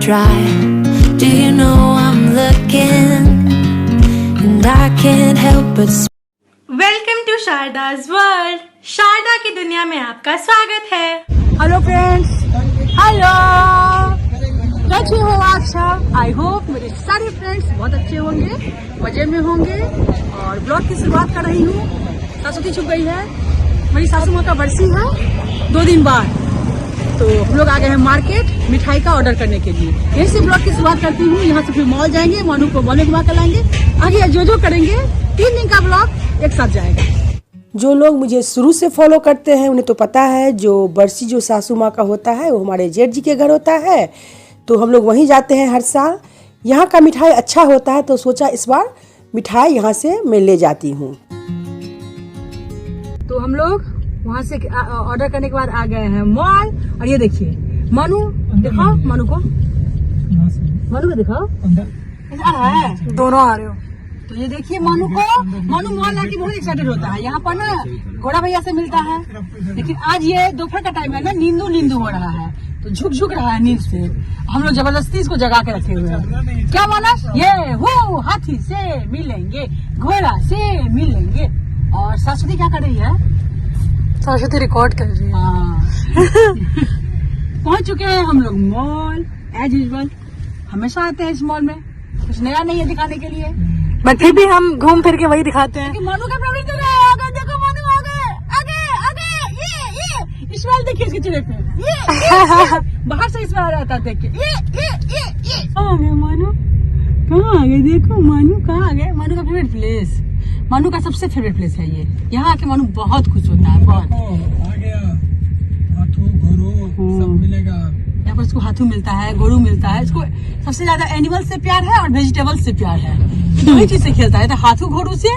dry. Do you know I'm looking and I can't help but welcome to Sharda's world. Sharda की दुनिया में आपका स्वागत है। हेलो फ्रेंड्स, हेलो, कैसे हो आप सब? आई होप मेरे सारे फ्रेंड्स बहुत अच्छे होंगे, मजे में होंगे। और ब्लॉग की शुरुआत कर रही हूँ। सरस्वती छुप गई है, मेरी सासू माँ का बरसी है 2 दिन बाद, तो हम लोग आ गए हैं मार्केट मिठाई का ऑर्डर करने के लिए। यहीं से ब्लॉग की शुरुआत करती हूँ। यहाँ से फिर मॉल जाएंगे, मानू को मॉल में घुमा कर लाएंगे, आगे जो करेंगे 3 दिन का ब्लॉग एक साथ जाएगा। जो लोग मुझे शुरू से फॉलो करते हैं उन्हें तो पता है, जो बरसी जो सासू माँ का होता है वो हमारे जेठ जी के घर होता है, तो हम लोग वहीं जाते हैं हर साल। यहाँ का मिठाई अच्छा होता है तो सोचा इस बार मिठाई यहाँ से मैं ले जाती हूँ। तो हम लोग वहाँ से ऑर्डर करने के बाद आ गए हैं मॉल। और ये देखिए मानू, दिखाओ मानू को, मानू को दिखाओ, दोनों आ रहे हो। तो ये देखिए मानू को, मानू मॉल आके बहुत एक्साइटेड होता है। यहाँ पर ना घोड़ा भैया से मिलता है, लेकिन आज ये दोपहर का टाइम है ना, नींदू हो रहा है, तो झुक रहा है नींद से। हम लोग जबरदस्ती इसको जगा के रखे हुए हैं। क्या मानस, ये वो हाथी से मिलेंगे, घोड़ा से मिलेंगे। और सरस्वती क्या कर रही है? सरस्वती रिकॉर्ड कर रही है। पहुंच चुके हैं हम लोग मॉल, एज यूजुअल। हमेशा आते हैं इस मॉल में, कुछ नया नहीं है दिखाने के लिए, बट फिर भी हम घूम फिर के वही दिखाते हैं। मानू का फेवरेट जगह है, आगे देखो मानू, आगे ये इस्माइल देखिए इसके चेहरे पे, ये बाहर से इस्माइल आता है देख के, ये मानू कहाँ आ गए? देखो मानू कहाँ आ गए। मानू का फेवरेट प्लेस, मानू का सबसे फेवरेट प्लेस है ये। यहाँ आके मानू बहुत खुश होता है, बहुत। आ गया, हाथू घोड़ू सब मिलेगा यहाँ पर। इसको हाथू मिलता है, गोरू मिलता है। इसको सबसे ज्यादा एनिमल से प्यार है और वेजिटेबल से प्यार है। दो ही चीज से खेलता है, तो हाथू घोड़ू से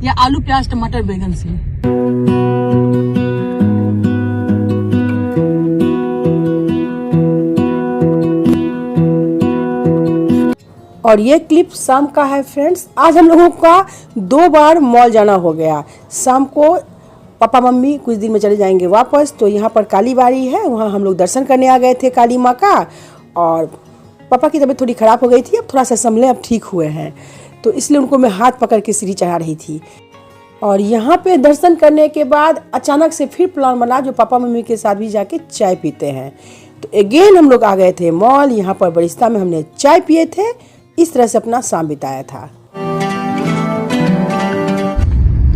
या आलू प्याज टमाटर बैगन से। और ये क्लिप शाम का है फ्रेंड्स। आज हम लोगों का 2 बार मॉल जाना हो गया। शाम को पापा मम्मी कुछ दिन में चले जाएंगे वापस, तो यहाँ पर काली बाड़ी है, वहाँ हम लोग दर्शन करने आ गए थे काली माँ का। और पापा की तबीयत थोड़ी ख़राब हो गई थी, अब थोड़ा सा संभले, अब ठीक हुए हैं, तो इसलिए उनको मैं हाथ पकड़ के सीढ़ी चढ़ा रही थी। और यहाँ पे दर्शन करने के बाद अचानक से फिर प्लान बना जो पापा मम्मी के साथ भी जाके चाय पीते हैं। तो अगेन हम लोग आ गए थे मॉल। यहाँ पर बरिस्ता में हमने चाय पिए थे, इस तरह से अपना शाम बिताया था। तो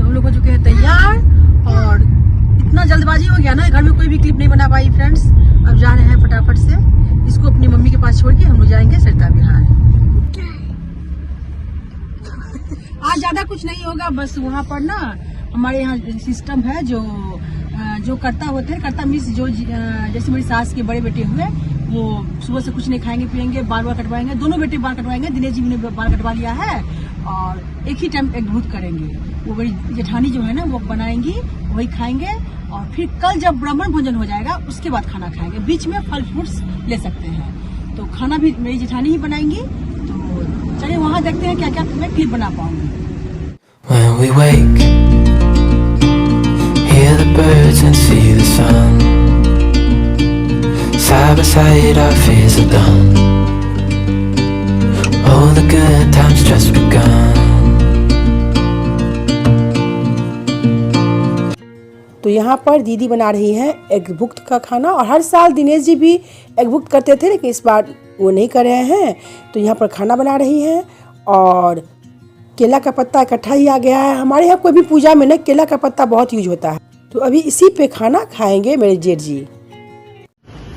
हम लोग हो चुके हैं तैयार, और इतना जल्दबाजी हो गया ना, घर में कोई भी क्लिप नहीं बना पाई फ्रेंड्स। अब जा रहे हैं फटाफट से इसको अपनी मम्मी के पास छोड़ के हम लोग जाएंगे सरिता विहार। आज ज्यादा कुछ नहीं होगा, बस वहाँ पर ना हमारे यहाँ सिस्टम है जो कर्ता होते हैं, कर्ता मीन्स जो जैसे मेरी सास के बड़े बेटे हुए, वो सुबह से कुछ नहीं खाएंगे पिएंगे, बाल कटवाएंगे। दोनों बेटे बाल कटवाएंगे, दिनेश जी ने बाल कटवा लिया है, और एक ही टाइम एक भूत करेंगे। वो बड़ी जेठानी जो है ना वो बनाएंगी, वही खाएंगे। और फिर कल जब ब्राह्मण भोजन हो जाएगा उसके बाद खाना खाएंगे। बीच में फल फ्रूट्स ले सकते हैं, तो खाना भी मेरी जेठानी ही बनाएंगी। तो चलिए वहाँ देखते हैं क्या क्या मैं क्लिप बना पाऊंगी। When we wake, hear the birds and see the sun. Side by side our fears are done. All the good times just begun. तो यहाँ पर दीदी बना रही हैं एग भुक्त का खाना, और हर साल दिनेश जी भी एग भुक्त करते थे, लेकिन इस बार वो नहीं कर रहे हैं। तो यहाँ पर खाना बना रही हैं, और केला का पत्ता इकट्ठा ही आ गया है। हमारे यहाँ कोई भी पूजा में ना केला का पत्ता बहुत यूज होता है, तो अभी इसी पे खाना खाएंगे मेरे जेठ जी।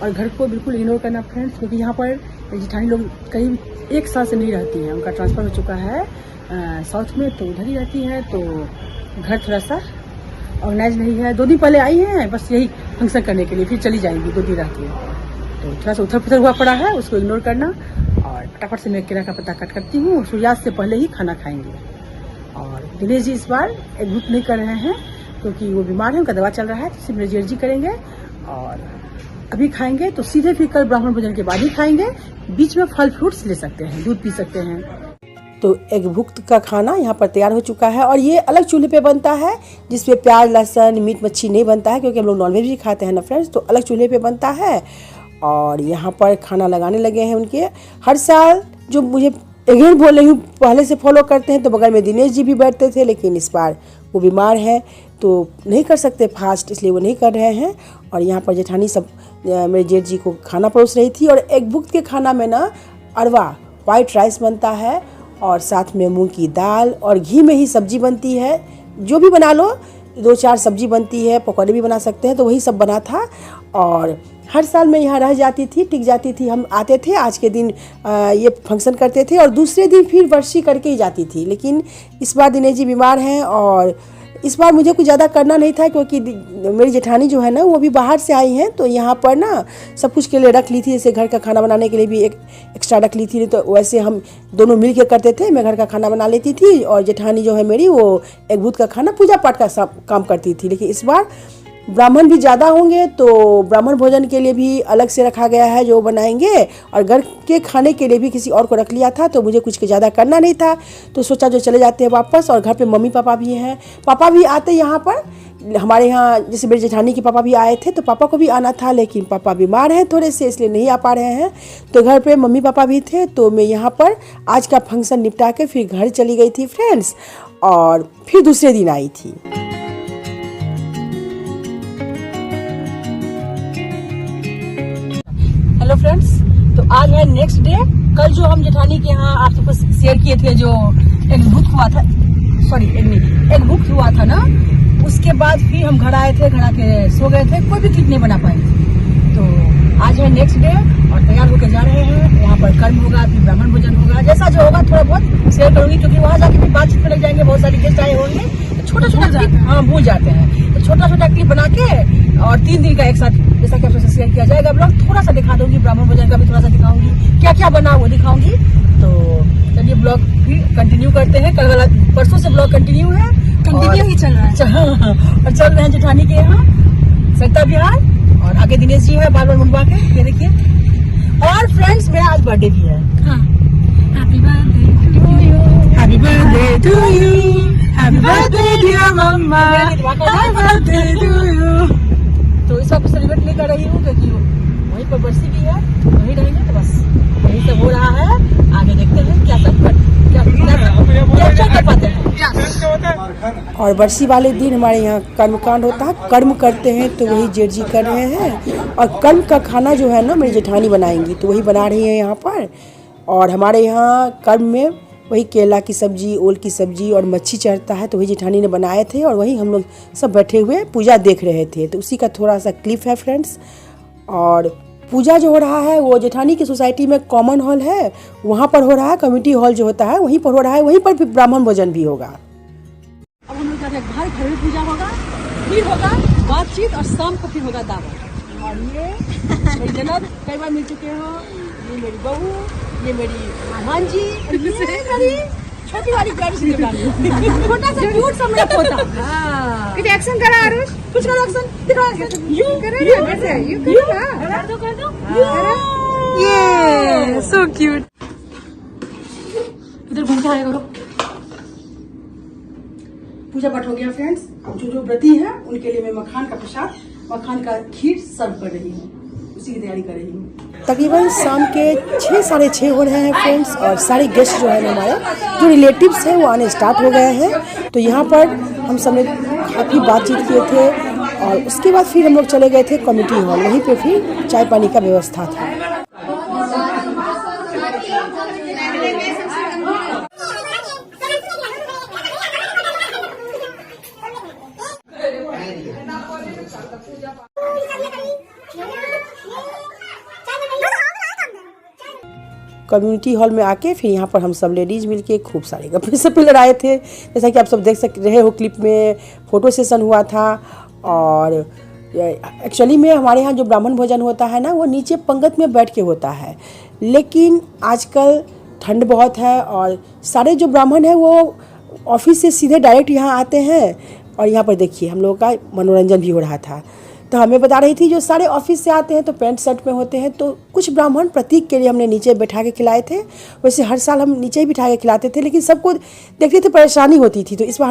और घर को बिल्कुल इग्नोर करना फ्रेंड्स, क्योंकि यहाँ पर जेठानी लोग करीब 1 साल से नहीं रहती हैं। उनका ट्रांसफ़र हो चुका है साउथ में, तो उधर ही रहती है। तो घर थोड़ा सा ऑर्गेनाइज नहीं है। 2 दिन पहले आई हैं बस यही फंक्शन करने के लिए, फिर चली जाएंगी 2 दिन रहती है। तो थोड़ा सा उथल पुथल हुआ पड़ा है, उसको इग्नोर करना। और फटाफट से मैं केला का पत्ता कट करती हूँ, सूर्यास्त से पहले ही खाना खाएंगे। और दिनेश जी इस बार एक भूत नहीं कर रहे हैं, क्योंकि वो बीमार है, उनका दवा चल रहा है, तो सिर्फ मेरे जेठ जी करेंगे। और अभी खाएंगे तो सीधे फिर कल ब्राह्मण भोजन के बाद ही खाएंगे। बीच में फल फ्रूट्स ले सकते हैं, दूध पी सकते हैं। तो एग भुक्त का खाना यहाँ पर तैयार हो चुका है, और ये अलग चूल्हे पे बनता है, जिसपे प्याज लहसुन मीट मच्छी नहीं बनता है, क्योंकि हम लोग नॉनवेज भी खाते हैं ना फ्रेंड्स, तो अलग चूल्हे पे बनता है। और यहाँ पर खाना लगाने लगे हैं उनके। हर साल जो मुझे अगेन बोल रही हूँ पहले से फॉलो करते हैं, तो बगल में दिनेश जी भी बैठते थे, लेकिन इस बार वो बीमार हैं तो नहीं कर सकते फास्ट, इसलिए वो नहीं कर रहे हैं। और यहाँ पर जेठानी सब मेरे जेठ जी को खाना परोस रही थी। और एक भुक्त के खाना में ना अरवा वाइट राइस बनता है और साथ में मूंग की दाल और घी में ही सब्जी बनती है। जो भी बना लो, 2-4 सब्जी बनती है, पकौड़े भी बना सकते हैं, तो वही सब बना था। और हर साल मैं यहाँ रह जाती थी, टिक जाती थी। हम आते थे, आज के दिन ये फंक्शन करते थे और दूसरे दिन फिर वर्षी करके ही जाती थी। लेकिन इस बार दिनेश जी बीमार हैं और इस बार मुझे कुछ ज़्यादा करना नहीं था, क्योंकि मेरी जेठानी जो है ना वो भी बाहर से आई हैं, तो यहाँ पर ना सब कुछ के लिए रख ली थी। जैसे घर का खाना बनाने के लिए भी एक एक्स्ट्रा रख ली थी, तो वैसे हम दोनों मिल के करते थे। मैं घर का खाना बना लेती थी और जेठानी जो है मेरी वो एक भूत का खाना पूजा पाठ का सब काम करती थी। लेकिन इस बार ब्राह्मण भी ज़्यादा होंगे, तो ब्राह्मण भोजन के लिए भी अलग से रखा गया है जो बनाएंगे, और घर के खाने के लिए भी किसी और को रख लिया था। तो मुझे कुछ ज़्यादा करना नहीं था, तो सोचा जो चले जाते हैं वापस। और घर पे मम्मी पापा भी हैं, पापा भी आते यहाँ पर हमारे यहाँ। जैसे मेरी जेठानी के पापा भी आए थे, तो पापा को भी आना था, लेकिन पापा बीमार हैं थोड़े से, इसलिए नहीं आ पा रहे हैं। तो घर पे मम्मी पापा भी थे, तो मैं यहाँ पर आज का फंक्शन निपटा के फिर घर चली गई थी फ्रेंड्स, और फिर दूसरे दिन आई थी। हेलो फ्रेंड्स, तो आज है नेक्स्ट डे। कल जो हम जेठानी के यहाँ आप सबको शेयर किए थे, जो एक भूत हुआ था, एक भूत हुआ था ना, उसके बाद फिर हम घर आए थे, घर आके सो गए थे, कोई भी क्लिप नहीं बना पाए थे। तो आज है नेक्स्ट डे और तैयार होकर जा रहे हैं। वहाँ पर कर्म होगा, फिर ब्राह्मण भोजन होगा, जैसा जो होगा थोड़ा बहुत शेयर करूंगी, क्योंकि वहाँ जाके फिर बातचीत में लग जाएंगे, बहुत सारे गेस्ट आए होंगे, तो छोटा छोटा भूल जाते हैं, तो छोटा छोटा क्लिप बना के और 3 दिन का एक साथ जैसा कि आपसे शेयर किया जाएगा ब्लॉग, थोड़ा सा दिखा दूंगी, ब्राह्मण भोजन का भी थोड़ा सा दिखाऊंगी, क्या क्या बना वो दिखाऊंगी। तो चलिए ब्लॉग भी कंटिन्यू करते हैं। कल वाला परसों से ब्लॉग कंटिन्यू है, कंटिन्यू ही चल रहा है और चल रहे हैं जेठानी के यहाँ सरिता विहार, और आगे दिनेश जी है बार बार मुंबा के, ये देखिए। और फ्रेंड्स मेरा आज बर्थडे भी है। Happy birthday to you, happy birthday to you, happy birthday dear mama, happy birthday to you. तो इस वक्त सेलिब्रेट नहीं कर रही हूँ, क्योंकि वहीं पर बरसी भी है, वहीं रहेंगे, तो बस यही सब हो रहा है। आगे देखते हैं क्या सब कर पाते हैं। और बरसी वाले दिन हमारे यहाँ कर्मकांड होता है, कर्म करते हैं, तो वही जेठ जी कर रहे हैं। और कर्म का खाना जो है ना मेरी जेठानी बनाएंगी, तो वही बना रही है यहाँ पर। और हमारे यहाँ कर्म में वही केला की सब्जी, ओल की सब्जी और मच्छी चढ़ता है, तो वही जेठानी ने बनाए थे, और वही हम लोग सब बैठे हुए पूजा देख रहे थे। तो उसी का थोड़ा सा क्लिप है फ्रेंड्स। और पूजा जो हो रहा है वो जेठानी की सोसाइटी में कॉमन हॉल है, वहाँ पर हो रहा है। कम्युनिटी हॉल जो होता है वहीं पर हो रहा है, वहीं पर भी ब्राह्मण भोजन भी होगा। अब हम लोग का भाई घरेलू पूजा होगा, फिर होगा बातचीत, और शाम को फिर होगा दावत। और ये मेरी ननद कई बार मिल चुके हो, ये मेरी बहू, ये मेरी भांजी, ये मेरी छोटी वाली प्यारी सी जेठानी, छोटा सा क्यूट सा मेरा पोता। कुछ एक्शन करा आरुष, कुछ करो एक्शन, दिखाओ। यू करे ना, वैसे यू कर दो ये सो क्यूट। इधर घूम के आया करो। पूजा पाठ हो गया फ्रेंड्स। जो व्रती है उनके लिए मैं मखान का प्रसाद, मखान का खीर सर्व कर रही हूँ, उसी की तैयारी कर रही हूँ। तकरीबन शाम के 6, 6:30 हो रहे हैं फ्रेंड्स, और सारे गेस्ट जो है हमारे जो रिलेटिव्स हैं वो आने स्टार्ट हो गए हैं। तो यहाँ पर हम सब ने काफ़ी बातचीत किए थे, और उसके बाद फिर हम लोग चले गए थे कम्युनिटी हॉल, वहीं पे फिर चाय पानी का व्यवस्था था। कम्युनिटी हॉल में आके फिर यहाँ पर हम सब लेडीज़ मिलके खूब सारे गप्पे सप्पे लड़ाए थे, जैसा कि आप सब देख रहे हो क्लिप में। फ़ोटो सेशन हुआ था, और एक्चुअली में हमारे यहाँ जो ब्राह्मण भोजन होता है ना वो नीचे पंगत में बैठ के होता है, लेकिन आजकल ठंड बहुत है और सारे जो ब्राह्मण हैं वो ऑफिस से सीधे डायरेक्ट यहाँ आते हैं। और यहाँ पर देखिए हम लोगों का मनोरंजन भी हो रहा था। तो हमें बता रही थी जो सारे ऑफिस से आते हैं तो पैंट शर्ट में होते हैं, तो कुछ ब्राह्मण प्रतीक के लिए हमने नीचे बैठा के खिलाए थे। वैसे हर साल हम नीचे ही बिठा के खिलाते थे, लेकिन सबको देखते थे परेशानी होती थी, तो इस बार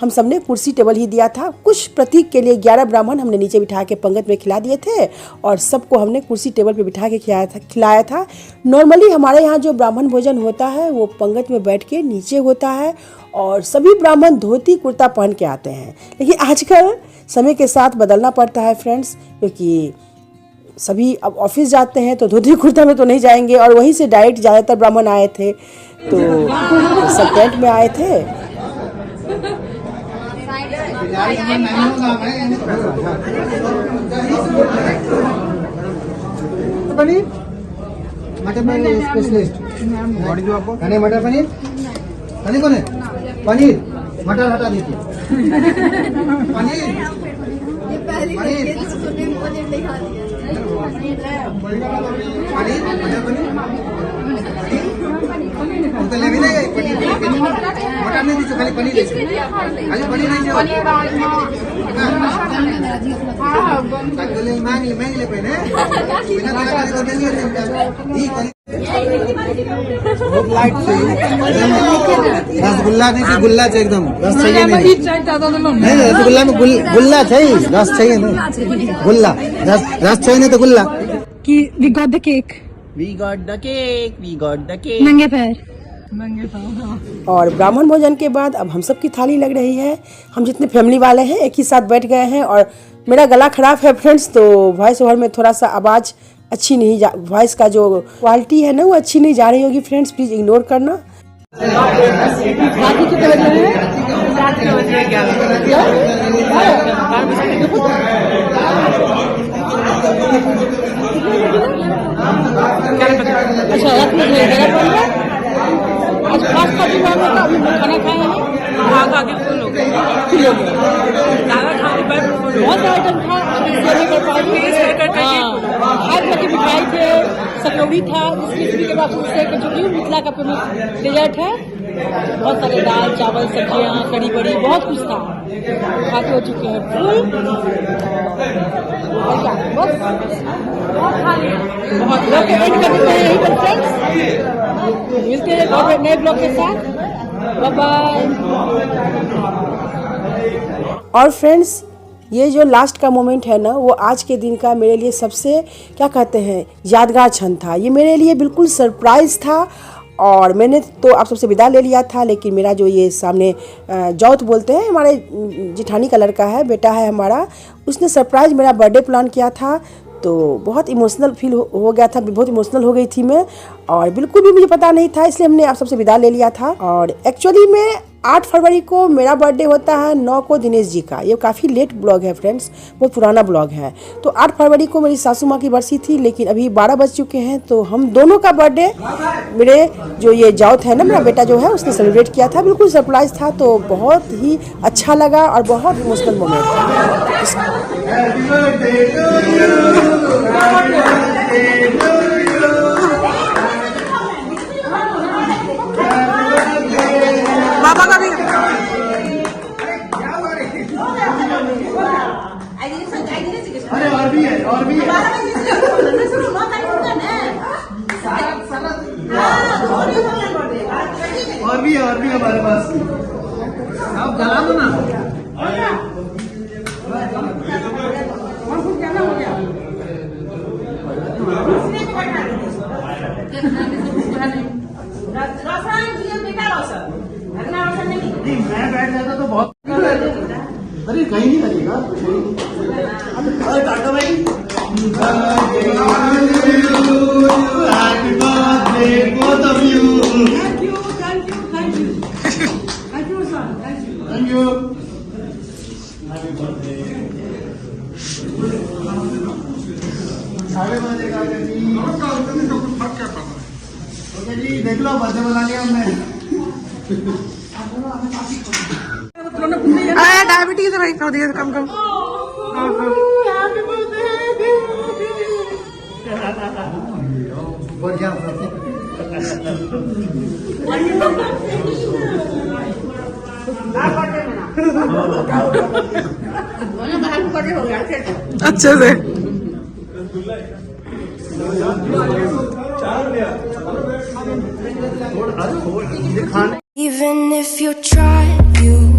हम सबने कुर्सी टेबल ही दिया था। कुछ प्रतीक के लिए 11 ब्राह्मण हमने नीचे बिठा के पंगत में खिला दिए थे और सबको हमने कुर्सी टेबल पे बिठा के खिलाया था। नॉर्मली हमारे यहाँ जो ब्राह्मण भोजन होता है वो पंगत में बैठ के नीचे होता है और सभी ब्राह्मण धोती कुर्ता पहन के आते हैं, लेकिन आजकल समय के साथ बदलना पड़ता है फ्रेंड्स, क्योंकि सभी अब ऑफिस जाते हैं तो धोती कुर्ता में तो नहीं जाएंगे, और वहीं से डायरेक्ट ज़्यादातर ब्राह्मण आए थे तो सब टेंट में आए थे। मटर पनीर स्पेशलिस्ट खाने मटर पनीर खाने कौन है? पनीर मटर हटा दीजिए। पनीर पनीर मटर पनीर उनका लेवी नहीं गई मटर नहीं दीजिए, खाली पनीर दीजिए, खाली पनीर दीजिए। महंगे महंगे पहले रसगुल्ला नहीं चाहिए, गुल्ला चाहिए एकदम, रस चाहिए नहीं, रसगुल्ला में गुल्ला चाहिए, रस चाहिए नहीं, गुल्ला रस चाहिए नहीं तो गुल्ला। कि we got the cake. We got the cake, we got the cake. नंगे पैर। और ब्राह्मण भोजन के बाद अब हम सब की थाली लग रही है। हम जितने फैमिली वाले हैं एक ही साथ बैठ गए हैं, और मेरा गला खराब है फ्रेंड्स, तो वॉइस ओवर में थोड़ा सा आवाज़ अच्छी नहीं वॉइस का जो क्वालिटी है ना वो अच्छी नहीं जा रही होगी फ्रेंड्स, प्लीज़ इग्नोर करना। अच्छा रात में आज पास्ता भी बना था, अभी खाना खाया है, आगे फुल हो गया, बहुत आइटम था, हर तरह की मिठाई थे, सकौड़ी था, इसके बाद उससे जो कि मिथिला का प्रमुख डेजर्ट है, बहुत सारे दाल चावल सब्जियाँ कड़ी बड़ी बहुत कुछ था, खाते हो चुके हैं फुल, बहुत यहीं पर फ्रेंड्स मिलते हैं नए ब्लॉग के साथ, बाय बाय। और फ्रेंड्स ये जो लास्ट का मोमेंट है ना वो आज के दिन का मेरे लिए सबसे क्या कहते हैं यादगार क्षण था। ये मेरे लिए बिल्कुल सरप्राइज़ था, और मैंने तो आप सबसे विदा ले लिया था, लेकिन मेरा जो ये सामने जौत बोलते हैं, हमारे जिठानी का लड़का है, बेटा है हमारा, उसने सरप्राइज़ मेरा बर्थडे प्लान किया था, तो बहुत इमोशनल फील हो गया था, बहुत इमोशनल हो गई थी मैं, और बिल्कुल भी मुझे पता नहीं था, इसलिए हमने आप सबसे विदा ले लिया था। और एक्चुअली में 8 फरवरी को मेरा बर्थडे होता है, 9 को दिनेश जी का। ये काफ़ी लेट ब्लॉग है फ्रेंड्स, बहुत पुराना ब्लॉग है। तो 8 फरवरी को मेरी सासू माँ की बरसी थी, लेकिन अभी 12 बज चुके हैं, तो हम दोनों का बर्थडे मेरे जो ये जौत है ना मेरा बेटा जो है उसने सेलिब्रेट किया था, बिल्कुल सरप्राइज़ था, तो बहुत ही अच्छा लगा और बहुत इमोशनल मोमेंट था। बाबा का भी अरे और भी है और भी है और भी हमारे पास, आप जला दो ना। नहीं मैं बैठ जाता तो बहुत, अरे कहीं नहीं लगेगा। अरे टाटा भाई both of you. Thank you. Happy birthday. साढ़े बजे का जी। ओके जी देख लो बर्थडे बना लिया हमने। डायबिटीज है भाई, कम बढ़िया अच्छे से Even if you try, you